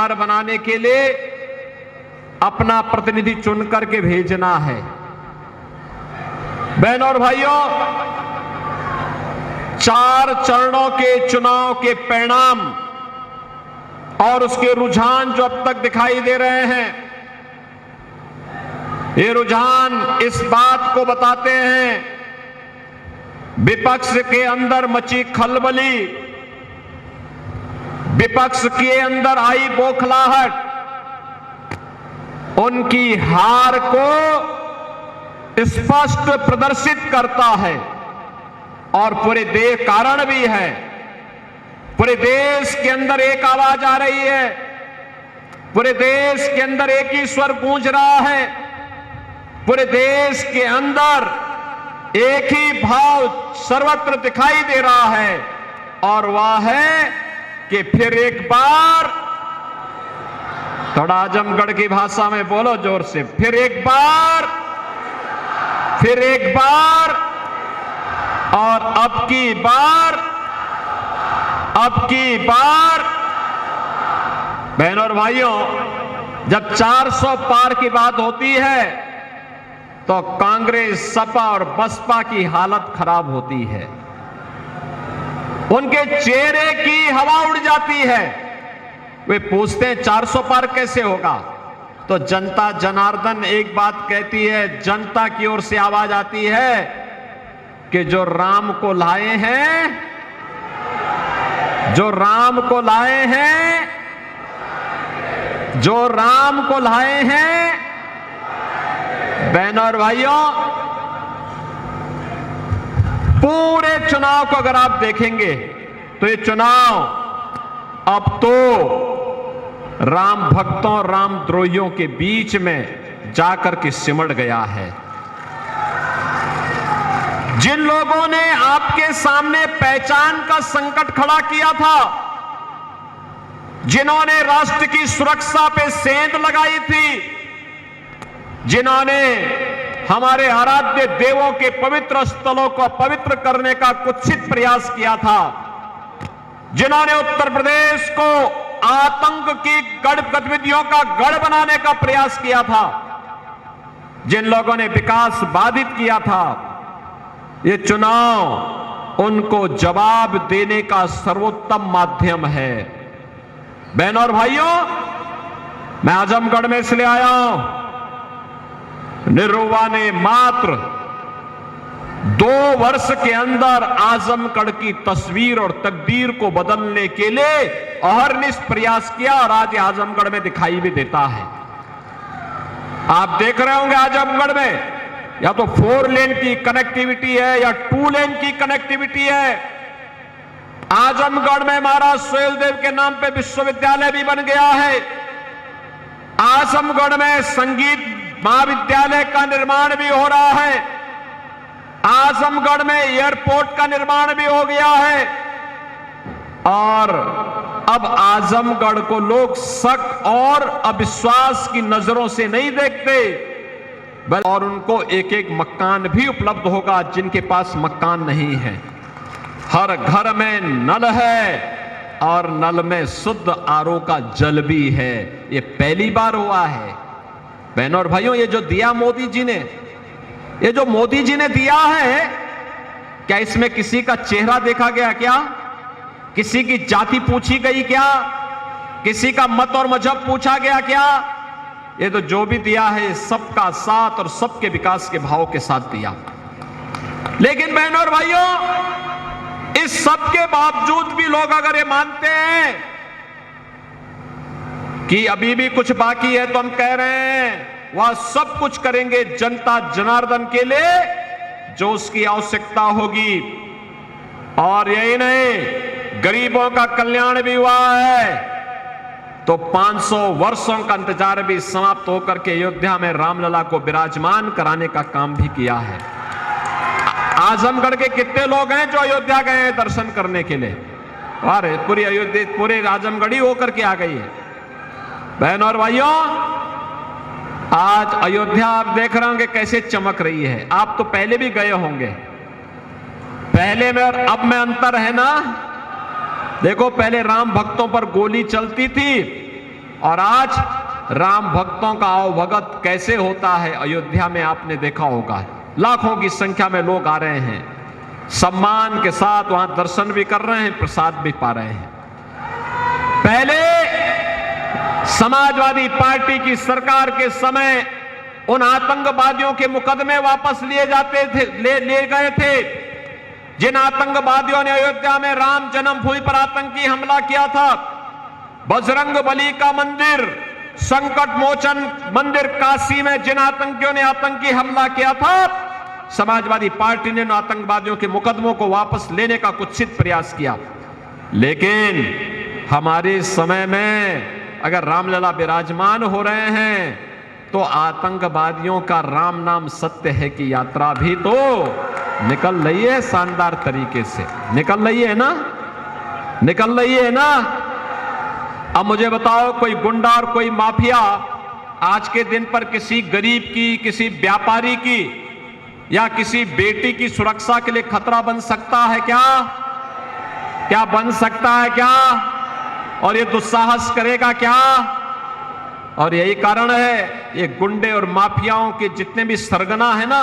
सरकार बनाने के लिए अपना प्रतिनिधि चुन करके भेजना है। बहनों और भाइयों, 4 चरणों के चुनाव के परिणाम और उसके रुझान जो अब तक दिखाई दे रहे हैं, ये रुझान इस बात को बताते हैं, विपक्ष के अंदर मची खलबली, विपक्ष के अंदर आई बौखलाहट उनकी हार को स्पष्ट प्रदर्शित करता है। और पूरे देश कारण भी है, पूरे देश के अंदर एक आवाज आ रही है, पूरे देश के अंदर एक ही स्वर गूंज रहा है, पूरे देश के अंदर एक ही भाव सर्वत्र दिखाई दे रहा है, और वह है कि फिर एक बार, थोड़ा आजमगढ़ की भाषा में बोलो जोर से, फिर एक बार, फिर एक बार, और अब की बार, अब की बार। बहनों और भाइयों, जब 400 पार की बात होती है तो कांग्रेस, सपा और बसपा की हालत खराब होती है, उनके चेहरे की हवा उड़ जाती है। वे पूछते हैं 400 पार कैसे होगा? तो जनता जनार्दन एक बात कहती है, जनता की ओर से आवाज आती है कि जो राम को लाए हैं, जो राम को लाए हैं, जो राम को लाए हैं। बहनों और भाइयों, पूरे चुनाव को अगर आप देखेंगे तो ये चुनाव अब तो राम भक्तों और राम द्रोहियों के बीच में जाकर के सिमट गया है। जिन लोगों ने आपके सामने पहचान का संकट खड़ा किया था, जिन्होंने राष्ट्र की सुरक्षा पे सेंध लगाई थी, जिन्होंने हमारे आराध्य देवों के पवित्र स्थलों को पवित्र करने का कुत्सित प्रयास किया था, जिन्होंने उत्तर प्रदेश को आतंक की गतिविधियों का गढ़ बनाने का प्रयास किया था, जिन लोगों ने विकास बाधित किया था, ये चुनाव उनको जवाब देने का सर्वोत्तम माध्यम है। बहनों और भाइयों, मैं आजमगढ़ में इसलिए आया हूं, निरुवा ने मात्र 2 वर्ष के अंदर आजमगढ़ की तस्वीर और तकदीर को बदलने के लिए अहरनिश प्रयास किया, और आज आजमगढ़ में दिखाई भी देता है। आप देख रहे होंगे आजमगढ़ में या तो 4 लेन की कनेक्टिविटी है या 2 लेन की कनेक्टिविटी है। आजमगढ़ में महाराज सुहेलदेव के नाम पे विश्वविद्यालय भी बन गया है। आजमगढ़ में संगीत महाविद्यालय का निर्माण भी हो रहा है। आजमगढ़ में एयरपोर्ट का निर्माण भी हो गया है, और अब आजमगढ़ को लोग शक और अविश्वास की नजरों से नहीं देखते, बल्कि और उनको एक एक मकान भी उपलब्ध होगा जिनके पास मकान नहीं है। हर घर में नल है और नल में शुद्ध आरओ का जल भी है। ये पहली बार हुआ है। बहनों और भाइयों, ये जो दिया मोदी जी ने, ये जो मोदी जी ने दिया है, क्या इसमें किसी का चेहरा देखा गया क्या? किसी की जाति पूछी गई क्या? किसी का मत और मजहब पूछा गया क्या? ये तो जो भी दिया है सबका साथ और सबके विकास के भाव के साथ दिया। लेकिन बहनों और भाइयों, इस सब के बावजूद भी लोग अगर ये मानते हैं कि अभी भी कुछ बाकी है, तो हम कह रहे हैं वह सब कुछ करेंगे जनता जनार्दन के लिए जो उसकी आवश्यकता होगी। और यही नहीं, गरीबों का कल्याण भी हुआ है, तो 500 वर्षों का इंतजार भी समाप्त होकर के अयोध्या में रामलला को विराजमान कराने का काम भी किया है। आजमगढ़ के कितने लोग हैं जो अयोध्या गए हैं दर्शन करने के लिए? और पूरी अयोध्या, पूरे आजमगढ़ी होकर के आ गई है। बहनों और भाइयों, आज अयोध्या आप देख रहे होंगे कैसे चमक रही है। आप तो पहले भी गए होंगे, पहले में और अब में अंतर है ना। देखो, पहले राम भक्तों पर गोली चलती थी, और आज राम भक्तों का आवभगत कैसे होता है अयोध्या में आपने देखा होगा। लाखों की संख्या में लोग आ रहे हैं, सम्मान के साथ वहां दर्शन भी कर रहे हैं, प्रसाद भी पा रहे हैं। पहले समाजवादी पार्टी की सरकार के समय उन आतंकवादियों के मुकदमे वापस लिए गए थे जिन आतंकवादियों ने अयोध्या में राम जन्मभूमि पर आतंकी हमला किया था। बजरंग बली का मंदिर, संकट मोचन मंदिर काशी में जिन आतंकियों ने आतंकी हमला किया था, समाजवादी पार्टी ने उन आतंकवादियों के मुकदमों को वापस लेने का कुत्सित प्रयास किया। लेकिन हमारे समय में अगर रामलला विराजमान हो रहे हैं तो आतंकवादियों का राम नाम सत्य है की यात्रा भी तो निकल रही है, शानदार तरीके से निकल रही है ना, निकल रही है ना। अब मुझे बताओ, कोई गुंडा और कोई माफिया आज के दिन पर किसी गरीब की, किसी व्यापारी की या किसी बेटी की सुरक्षा के लिए खतरा बन सकता है क्या? क्या बन सकता है क्या? और ये दुस्साहस करेगा क्या? और यही कारण है ये गुंडे और माफियाओं के जितने भी सरगना है ना,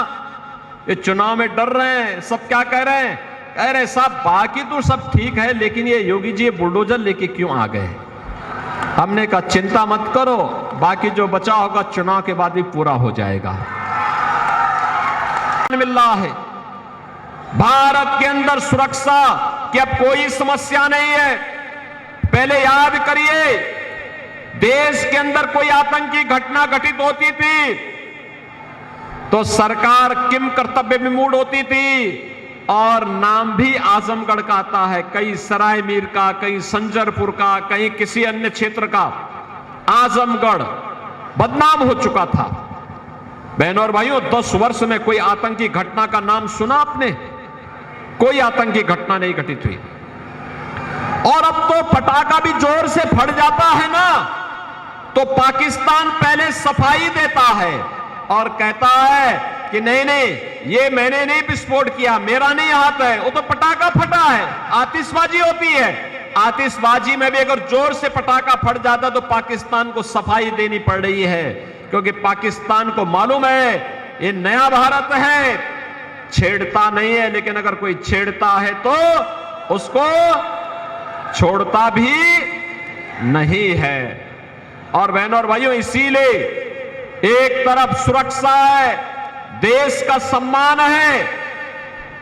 ये चुनाव में डर रहे हैं। सब क्या कह रहे हैं? कह रहे साहब बाकी तो सब ठीक है, लेकिन ये योगी जी बुलडोजर लेके क्यों आ गए? हमने कहा चिंता मत करो, बाकी जो बचा होगा चुनाव के बाद भी पूरा हो जाएगा। मिल रहा है भारत के अंदर सुरक्षा की अब कोई समस्या नहीं है। पहले याद करिए, देश के अंदर कोई आतंकी घटना घटित होती थी तो सरकार किम कर्तव्य विमूढ़ होती थी और नाम भी आजमगढ़ का आता है, कहीं सराय मीर का, कहीं संजरपुर का, कहीं किसी अन्य क्षेत्र का। आजमगढ़ बदनाम हो चुका था। बहनों और भाइयों, 10 वर्ष में कोई आतंकी घटना का नाम सुना आपने? कोई आतंकी घटना नहीं घटित हुई। और अब तो पटाखा भी जोर से फट जाता है ना, तो पाकिस्तान पहले सफाई देता है और कहता है कि नहीं नहीं, ये मैंने नहीं विस्फोट किया, मेरा नहीं हाथ है, वो तो पटाखा फटा है। आतिशबाजी होती है, आतिशबाजी में भी अगर जोर से पटाखा फट जाता तो पाकिस्तान को सफाई देनी पड़ रही है, क्योंकि पाकिस्तान को मालूम है ये नया भारत है, छेड़ता नहीं है, लेकिन अगर कोई छेड़ता है तो उसको छोड़ता भी नहीं है। और बहनों और भाइयों, इसीलिए एक तरफ सुरक्षा है, देश का सम्मान है,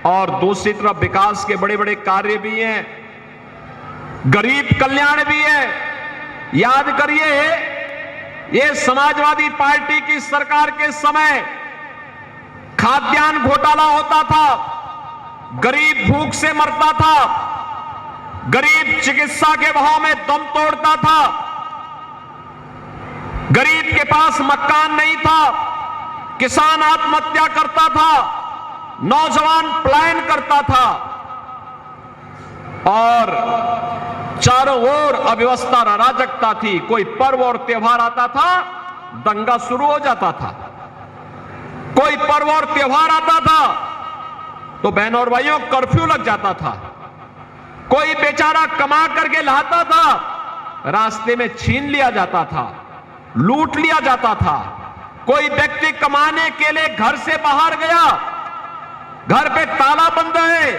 और दूसरी तरफ विकास के बड़े बड़े कार्य भी हैं, गरीब कल्याण भी है। याद करिए, ये समाजवादी पार्टी की सरकार के समय खाद्यान्न घोटाला होता था, गरीब भूख से मरता था, गरीब चिकित्सा के भाव में दम तोड़ता था, गरीब के पास मकान नहीं था, किसान आत्महत्या करता था, नौजवान पलायन करता था, और चारों ओर अव्यवस्था अराजकता थी। कोई पर्व और त्योहार आता था, दंगा शुरू हो जाता था। कोई पर्व और त्योहार आता था तो बहनों और भाइयों कर्फ्यू लग जाता था। कोई बेचारा कमा करके लाता था, रास्ते में छीन लिया जाता था, लूट लिया जाता था। कोई व्यक्ति कमाने के लिए घर से बाहर गया, घर पे ताला बंद है,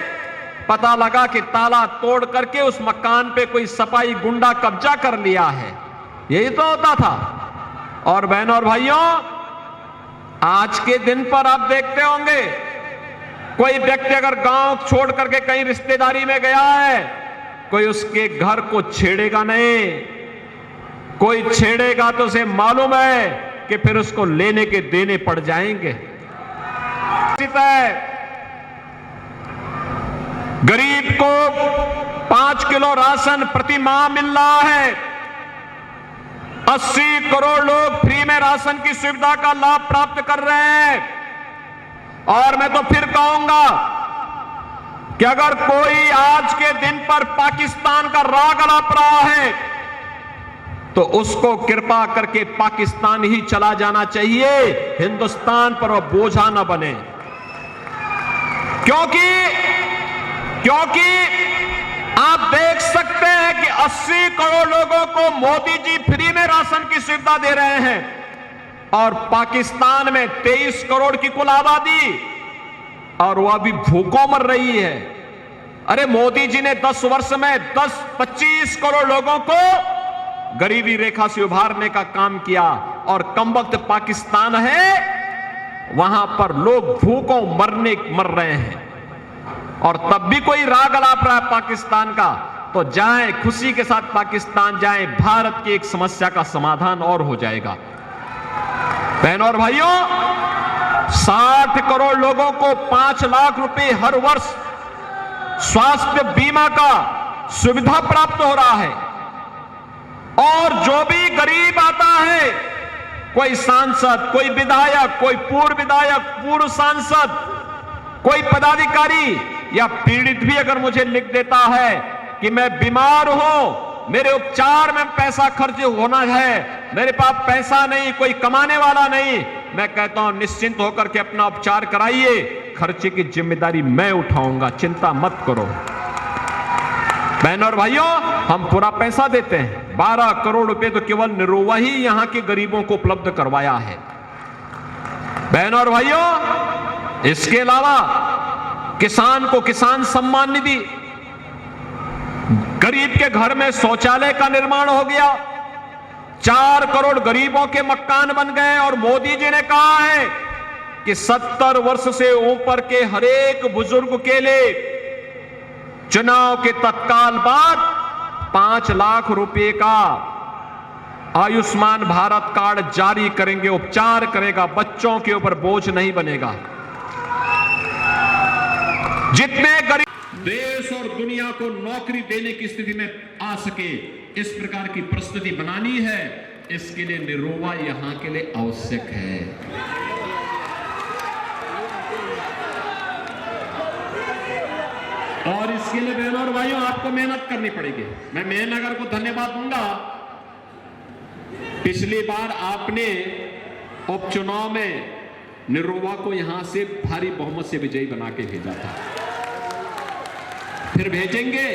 पता लगा कि ताला तोड़ करके उस मकान पे कोई सपाई गुंडा कब्जा कर लिया है। यही तो होता था। और बहनों और भाइयों, आज के दिन पर आप देखते होंगे, कोई व्यक्ति अगर गांव छोड़ करके कहीं रिश्तेदारी में गया है, कोई उसके घर को छेड़ेगा नहीं। कोई छेड़ेगा तो उसे मालूम है कि फिर उसको लेने के देने पड़ जाएंगे। गरीब को 5 किलो राशन प्रति माह मिल रहा है। 80 करोड़ लोग फ्री में राशन की सुविधा का लाभ प्राप्त कर रहे हैं। और मैं तो फिर कहूंगा कि अगर कोई आज के दिन पर पाकिस्तान का राग अलाप रहा है तो उसको कृपा करके पाकिस्तान ही चला जाना चाहिए, हिंदुस्तान पर वो बोझा न बने। क्योंकि आप देख सकते हैं कि 80 करोड़ लोगों को मोदी जी फ्री में राशन की सुविधा दे रहे हैं और पाकिस्तान में 23 करोड़ की कुल आबादी और वह अभी भूखों मर रही है। अरे मोदी जी ने 10 वर्ष में 25 करोड़ लोगों को गरीबी रेखा से उभारने का काम किया और कमबख्त पाकिस्तान है, वहां पर लोग भूखों मर रहे हैं और तब भी कोई राग अलाप रहा है पाकिस्तान का, तो जाएं, खुशी के साथ पाकिस्तान जाएं, भारत की एक समस्या का समाधान और हो जाएगा। बहनों और भाइयों, 60 करोड़ लोगों को 5 लाख रुपए हर वर्ष स्वास्थ्य बीमा का सुविधा प्राप्त हो रहा है और जो भी गरीब आता है, कोई सांसद, कोई विधायक, कोई पूर्व विधायक, पूर्व सांसद, कोई पदाधिकारी या पीड़ित भी अगर मुझे लिख देता है कि मैं बीमार हूं, मेरे उपचार में पैसा खर्च होना है, मेरे पास पैसा नहीं, कोई कमाने वाला नहीं, मैं कहता हूं निश्चिंत होकर के अपना उपचार कराइए, खर्चे की जिम्मेदारी मैं उठाऊंगा, चिंता मत करो। बहनों और भाइयों, हम पूरा पैसा देते हैं। 12 करोड़ रुपए तो केवल निरोवा ही यहां के गरीबों को उपलब्ध करवाया है। बहनों और भाइयों, इसके अलावा किसान को किसान सम्मान निधि, गरीब के घर में शौचालय का निर्माण हो गया, 4 करोड़ गरीबों के मकान बन गए और मोदी जी ने कहा है कि 70 वर्ष से ऊपर के हर एक बुजुर्ग के लिए चुनाव के तत्काल बाद 5 लाख रुपए का आयुष्मान भारत कार्ड जारी करेंगे, उपचार करेगा, बच्चों के ऊपर बोझ नहीं बनेगा। जितने गरीब देश और दुनिया को नौकरी देने की स्थिति में आ सके, इस प्रकार की परिस्थिति बनानी है, इसके लिए निरोवा यहां के लिए आवश्यक है। और इसके लिए बहनों और भाइयों आपको मेहनत करनी पड़ेगी। मैं मेहनगर को धन्यवाद दूंगा। पिछली बार आपने उपचुनाव में निरोवा को यहां से भारी बहुमत से विजयी बना के भेजा था, फिर भेजेंगे,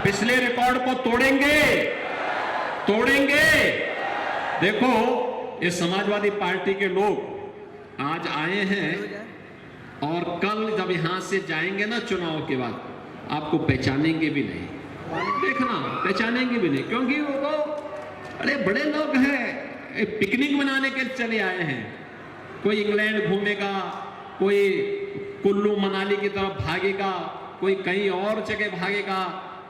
पिछले रिकॉर्ड को तोड़ेंगे। देखो, ये समाजवादी पार्टी के लोग आज आए हैं और कल जब यहां से जाएंगे ना चुनाव के बाद, आपको पहचानेंगे भी नहीं, देखना, पहचानेंगे भी नहीं, क्योंकि वो तो अरे बड़े लोग हैं, पिकनिक मनाने के चले आए हैं। कोई इंग्लैंड घूमेगा, कोई कुल्लू मनाली की तरफ भागेगा, कोई कहीं और जगह भागेगा,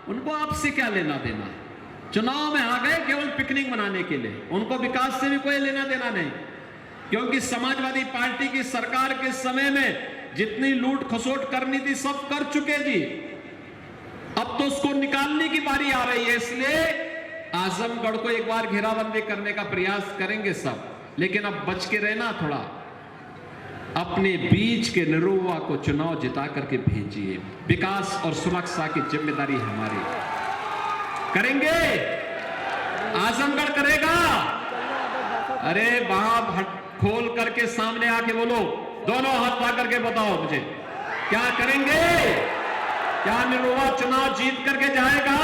उनको आपसे क्या लेना देना। चुनाव में आ गए केवल पिकनिक मनाने के लिए, उनको विकास से भी कोई लेना देना नहीं, क्योंकि समाजवादी पार्टी की सरकार के समय में जितनी लूट खसोट करनी थी सब कर चुके जी। अब तो उसको निकालने की बारी आ रही है, इसलिए आजमगढ़ को एक बार घेराबंदी करने का प्रयास करेंगे सब, लेकिन अब बच के रहना थोड़ा। अपने बीच के निरोवा को चुनाव जिता करके भेजिए, विकास और सुरक्षा की जिम्मेदारी हमारी। करेंगे, आजमगढ़ करेगा। अरे वहां खोल करके सामने आके बोलो, दोनों हाथ ला करके बताओ मुझे, क्या करेंगे? क्या निरोवा चुनाव जीत करके जाएगा?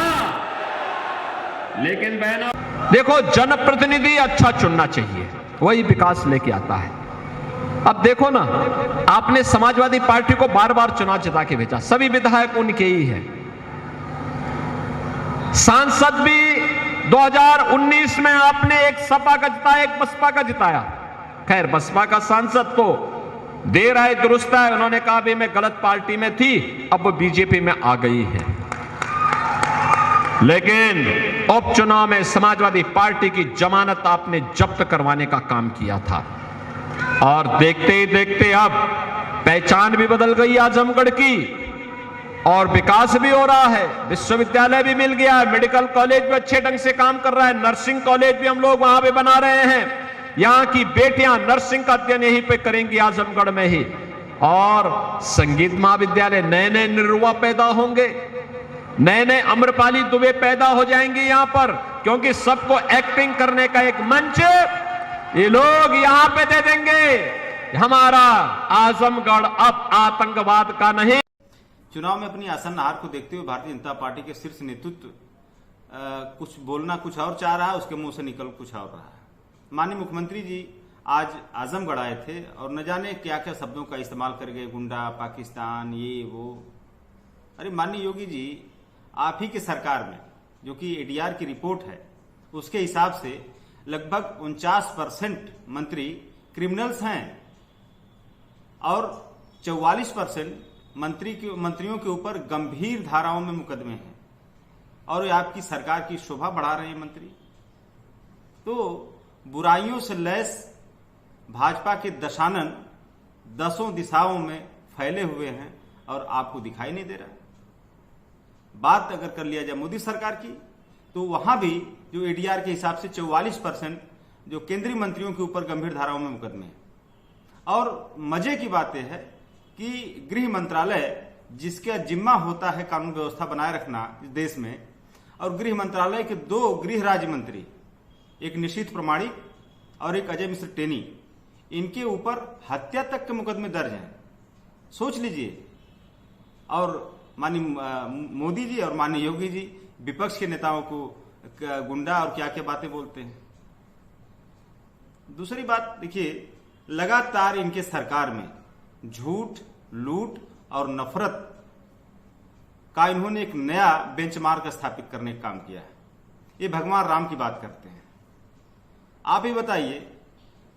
लेकिन बहनों देखो, जनप्रतिनिधि अच्छा चुनना चाहिए, वही विकास लेके आता है। अब देखो ना, आपने समाजवादी पार्टी को बार बार चुनाव जिता के भेजा, सभी विधायक उनके ही हैं, सांसद भी 2019 में आपने एक सपा का जिताया, एक बसपा का जिताया। खैर, बसपा का सांसद तो देर आए दुरुस्त है, उन्होंने कहा भी मैं गलत पार्टी में थी, अब वो बीजेपी में आ गई है। लेकिन उपचुनाव में समाजवादी पार्टी की जमानत आपने जब्त करवाने का काम किया था और देखते ही देखते अब पहचान भी बदल गई आजमगढ़ की और विकास भी हो रहा है। विश्वविद्यालय भी मिल गया है, मेडिकल कॉलेज भी अच्छे ढंग से काम कर रहा है, नर्सिंग कॉलेज भी हम लोग वहां पे बना रहे हैं। यहां की बेटियां नर्सिंग का अध्ययन यहीं पे करेंगी आजमगढ़ में ही, और संगीत महाविद्यालय, नए नए निरुआ पैदा होंगे, नए नए अम्रपाली दुबे पैदा हो जाएंगे यहां पर, क्योंकि सबको एक्टिंग करने का एक मंच ये लोग यहां पे दे देंगे। हमारा आजमगढ़ अब आतंकवाद का नहीं। चुनाव में अपनी आसन्न हार को देखते हुए भारतीय जनता पार्टी के शीर्ष नेतृत्व कुछ बोलना कुछ और चाह रहा है, उसके मुंह से निकल कुछ और रहा है। माननीय मुख्यमंत्री जी आज आजमगढ़ आए थे और न जाने क्या क्या शब्दों का इस्तेमाल कर गए, गुंडा, पाकिस्तान, ये वो। अरे माननीय योगी जी, आप ही की सरकार में, जो कि एडीआर की रिपोर्ट है उसके हिसाब से लगभग 49% मंत्री क्रिमिनल्स हैं और 44% मंत्रियों के ऊपर गंभीर धाराओं में मुकदमे हैं, और आपकी सरकार की शोभा बढ़ा रहे हैं मंत्री। तो बुराइयों से लैस भाजपा के दशानन दसों दिशाओं में फैले हुए हैं और आपको दिखाई नहीं दे रहा। बात अगर कर लिया जाए मोदी सरकार की, तो वहां भी जो एडीआर के हिसाब से 44% जो केंद्रीय मंत्रियों के ऊपर गंभीर धाराओं में मुकदमे हैं। और मजे की बात यह है कि गृह मंत्रालय, जिसका जिम्मा होता है कानून व्यवस्था बनाए रखना इस देश में, और गृह मंत्रालय के 2 गृह राज्य मंत्री, एक निशीथ प्रमाणिक और एक अजय मिश्र टेनी, इनके ऊपर हत्या तक के मुकदमे दर्ज हैं। सोच लीजिए। और माननीय मोदी जी और माननीय योगी जी विपक्ष के नेताओं को गुंडा और क्या क्या बातें बोलते हैं। दूसरी बात देखिए, लगातार इनके सरकार में झूठ, लूट और नफरत का इन्होंने एक नया बेंचमार्क स्थापित करने का काम किया है। ये भगवान राम की बात करते हैं। आप ही बताइए,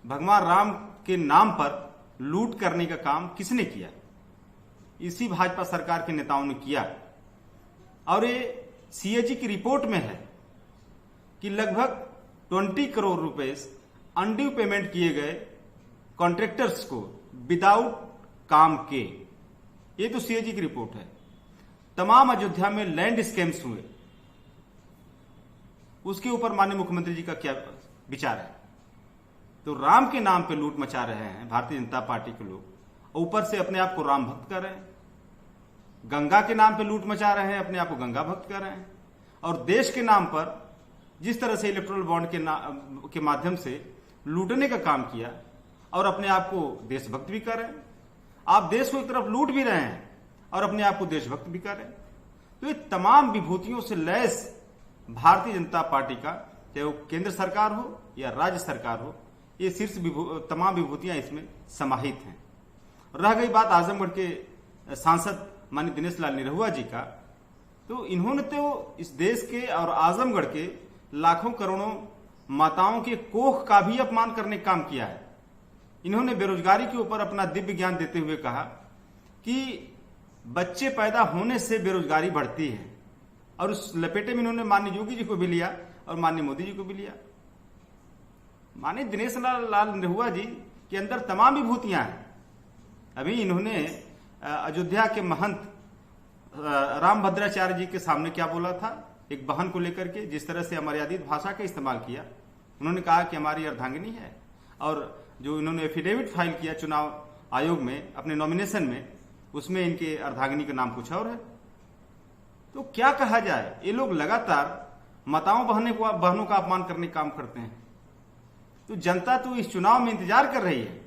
भगवान राम के नाम पर लूट करने का काम किसने किया? इसी भाजपा सरकार के नेताओं ने किया। और ये सीएजी की रिपोर्ट में है कि लगभग 20 करोड़ रुपए अनड्यू पेमेंट किए गए कॉन्ट्रैक्टर्स को विदाउट काम के। ये तो सीएजी की रिपोर्ट है। तमाम अयोध्या में लैंड स्कैम्स हुए, उसके ऊपर माननीय मुख्यमंत्री जी का क्या विचार है? तो राम के नाम पे लूट मचा रहे हैं भारतीय जनता पार्टी के लोग, ऊपर से अपने आप को राम भक्त कर रहे हैं। गंगा के नाम पे लूट मचा रहे हैं, अपने आप को गंगा भक्त कर रहे हैं। और देश के नाम पर जिस तरह से इलेक्टोरल बॉन्ड के माध्यम से लूटने का काम किया और अपने आप को देशभक्त भी कर रहे हैं। आप देश को एक तरफ लूट भी रहे हैं और अपने आप को देशभक्त भी कर रहे हैं। तो ये तमाम विभूतियों से लैस भारतीय जनता पार्टी का, चाहे वो केंद्र सरकार हो या राज्य सरकार हो, ये शीर्ष तमाम विभूतियां इसमें समाहित हैं। रह गई बात आजमगढ़ के सांसद माननीय दिनेश लाल निरहुआ जी का, तो इन्होंने तो इस देश के और आजमगढ़ के लाखों करोड़ों माताओं के कोख का भी अपमान करने का काम किया है। इन्होंने बेरोजगारी के ऊपर अपना दिव्य ज्ञान देते हुए कहा कि बच्चे पैदा होने से बेरोजगारी बढ़ती है, और उस लपेटे में इन्होंने माननीय योगी जी को भी लिया और माननीय मोदी जी को भी लिया। माननीय दिनेश लाल निरहुआ जी के अंदर तमाम विभूतियां हैं। अभी इन्होंने अयोध्या के महंत रामभद्राचार्य जी के सामने क्या बोला था, एक बहन को लेकर के जिस तरह से अमर्यादित भाषा का इस्तेमाल किया। उन्होंने कहा कि हमारी अर्धांगिनी है, और जो इन्होंने एफिडेविट फाइल किया चुनाव आयोग में अपने नॉमिनेशन में, उसमें इनके अर्धांगिनी का नाम कुछ और है। तो क्या कहा जाए, ये लोग लगातार माताओं बहनों का अपमान करने का काम करते हैं। तो जनता तो इस चुनाव में इंतजार कर रही है